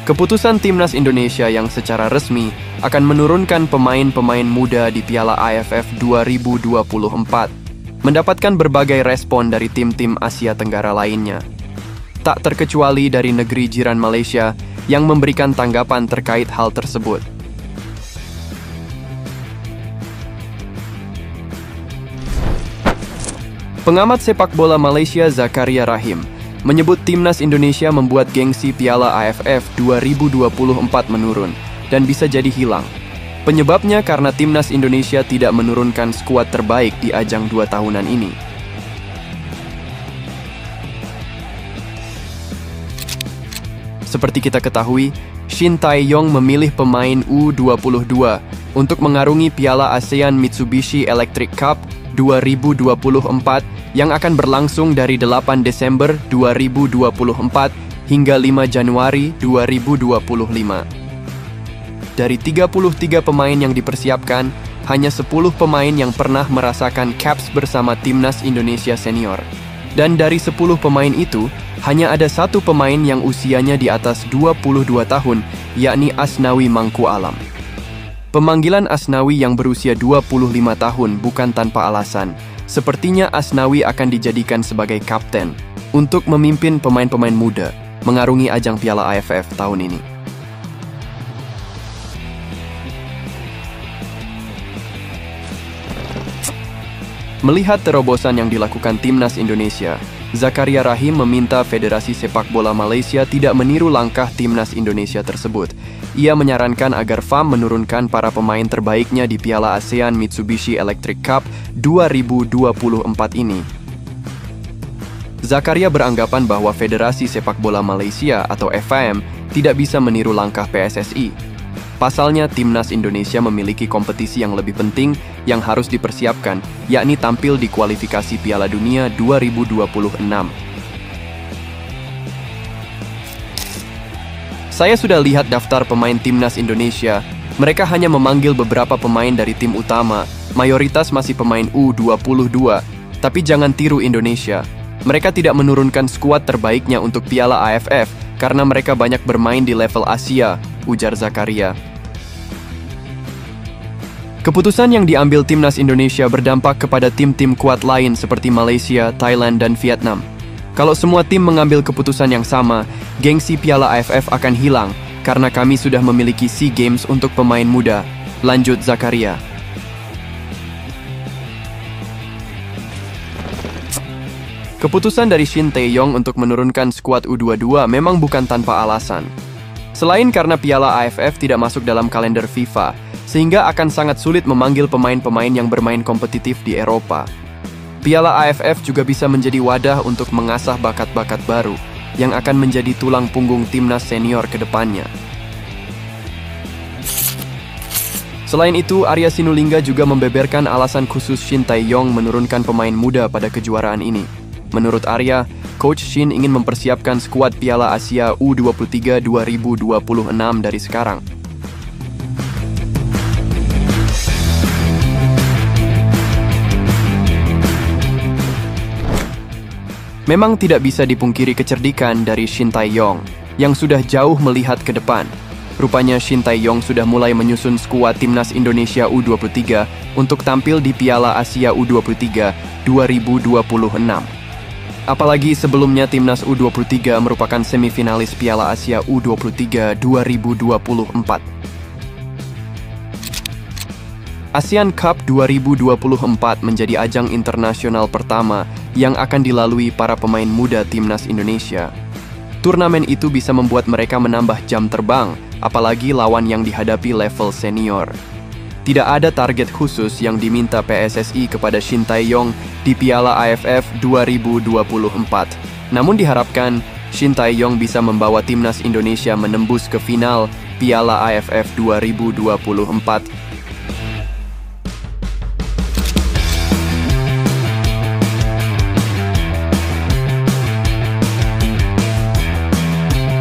Keputusan Timnas Indonesia yang secara resmi akan menurunkan pemain-pemain muda di Piala AFF 2024 mendapatkan berbagai respon dari tim-tim Asia Tenggara lainnya. Tak terkecuali dari negeri jiran Malaysia yang memberikan tanggapan terkait hal tersebut. Pengamat sepak bola Malaysia Zakaria Rahim menyebut Timnas Indonesia membuat gengsi Piala AFF 2024 menurun dan bisa jadi hilang. Penyebabnya karena Timnas Indonesia tidak menurunkan skuad terbaik di ajang 2 tahunan ini. Seperti kita ketahui, Shin Tae-yong memilih pemain U22 untuk mengarungi Piala ASEAN Mitsubishi Electric Cup 2024 yang akan berlangsung dari 8 Desember 2024 hingga 5 Januari 2025. Dari 33 pemain yang dipersiapkan, hanya 10 pemain yang pernah merasakan caps bersama Timnas Indonesia Senior. Dan dari 10 pemain itu, hanya ada 1 pemain yang usianya di atas 22 tahun, yakni Asnawi Mangku Alam. Pemanggilan Asnawi yang berusia 25 tahun bukan tanpa alasan. Sepertinya Asnawi akan dijadikan sebagai kapten untuk memimpin pemain-pemain muda mengarungi ajang Piala AFF tahun ini. Melihat terobosan yang dilakukan Timnas Indonesia, Zakaria Rahim meminta Federasi Sepak Bola Malaysia tidak meniru langkah Timnas Indonesia tersebut. Ia menyarankan agar FAM menurunkan para pemain terbaiknya di Piala ASEAN Mitsubishi Electric Cup 2024 ini. Zakaria beranggapan bahwa Federasi Sepak Bola Malaysia atau FAM tidak bisa meniru langkah PSSI. Pasalnya, Timnas Indonesia memiliki kompetisi yang lebih penting yang harus dipersiapkan, yakni tampil di kualifikasi Piala Dunia 2026. Saya sudah lihat daftar pemain Timnas Indonesia. Mereka hanya memanggil beberapa pemain dari tim utama, mayoritas masih pemain U22. Tapi jangan tiru Indonesia. Mereka tidak menurunkan skuad terbaiknya untuk Piala AFF karena mereka banyak bermain di level Asia, ujar Zakaria. Keputusan yang diambil Timnas Indonesia berdampak kepada tim-tim kuat lain seperti Malaysia, Thailand, dan Vietnam. Kalau semua tim mengambil keputusan yang sama, gengsi Piala AFF akan hilang karena kami sudah memiliki SEA Games untuk pemain muda, lanjut Zakaria. Keputusan dari Shin Tae-yong untuk menurunkan skuad U22 memang bukan tanpa alasan. Selain karena Piala AFF tidak masuk dalam kalender FIFA, sehingga akan sangat sulit memanggil pemain-pemain yang bermain kompetitif di Eropa. Piala AFF juga bisa menjadi wadah untuk mengasah bakat-bakat baru yang akan menjadi tulang punggung timnas senior ke depannya. Selain itu, Arya Sinulinga juga membeberkan alasan khusus Shin Tae-yong menurunkan pemain muda pada kejuaraan ini. Menurut Arya, Coach Shin ingin mempersiapkan skuad Piala Asia U23 2026 dari sekarang. Memang tidak bisa dipungkiri kecerdikan dari Shin Tae-yong yang sudah jauh melihat ke depan. Rupanya Shin Tae-yong sudah mulai menyusun skuad Timnas Indonesia U23 untuk tampil di Piala Asia U23 2026. Apalagi sebelumnya Timnas U23 merupakan semifinalis Piala Asia U23 2024. ASEAN Cup 2024 menjadi ajang internasional pertama yang akan dilalui para pemain muda Timnas Indonesia. Turnamen itu bisa membuat mereka menambah jam terbang, apalagi lawan yang dihadapi level senior. Tidak ada target khusus yang diminta PSSI kepada Shin Tae-yong di Piala AFF 2024. Namun diharapkan Shin Tae-yong bisa membawa Timnas Indonesia menembus ke final Piala AFF 2024